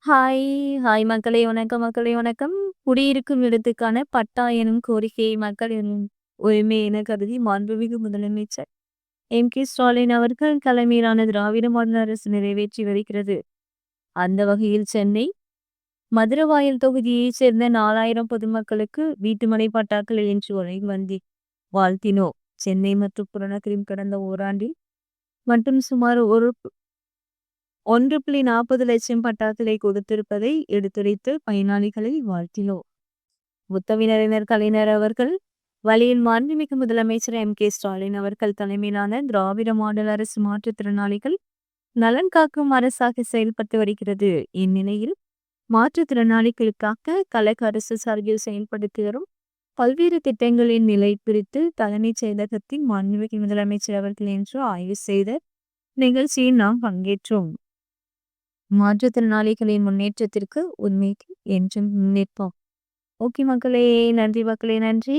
Hi, hi மக்களே வணக்கம் மக்களே வணக்கம். குடியிருக்கும் இடத்துக்கான பட்டா எனும் கோரிக்கையை மக்களின் உரிமை என கருதி மாண்புமிகு முதலமைச்சர் ஸ்டாலின் அவர்கள் தலைமையிலான திராவிட மாடல் அரசு நிறைவேற்றி வருகிறது. அந்த வகையில் சென்னை மதுரவாயல் தொகுதியைச் சேர்ந்த 4000 பொதுமக்களுக்கு வீட்டுமனை பட்டாக்கள் இன்று வழங்கி வாழ்த்தினோம். சென்னை மற்றும் புறநகரில் கடந்த ஓராண்டில் மட்டும் சுமார் 1.40 லட்சம் பட்டாக்களை கொடுத்திருப்பதை எடுத்துரைத்து பயனாளிகளை வாழ்த்தினோம். முத்தமிழறிஞர் கலைஞர் அவர்கள் வழியில் மாண்புமிகு முதலமைச்சர் ஸ்டாலின் அவர்கள் தலைமையிலான திராவிட மாடல் அரசு மாற்றுத்திறனாளிகள் நலன் காக்கும் அரசாக செயல்பட்டு வருகிறது. இந்நிலையில் மாற்றுத்திறனாளிகளுக்காக கழக அரசு சார்பில் செயல்படுத்தி வரும் பல்வேறு திட்டங்களின் நிலை குறித்து தலைமைச் செயலகத்தின் மாண்புமிகு முதலமைச்சர் அவர்கள் என்று ஆய்வு செய்த நிகழ்ச்சியில் நாம் பங்கேற்றோம். மாற்றுத்திறனாளிகளின் முன்னேற்றத்திற்கு உண்மைக்கு என்றும் நிற்போம். ஓகே மக்களே, நன்றி மக்களே, நன்றி.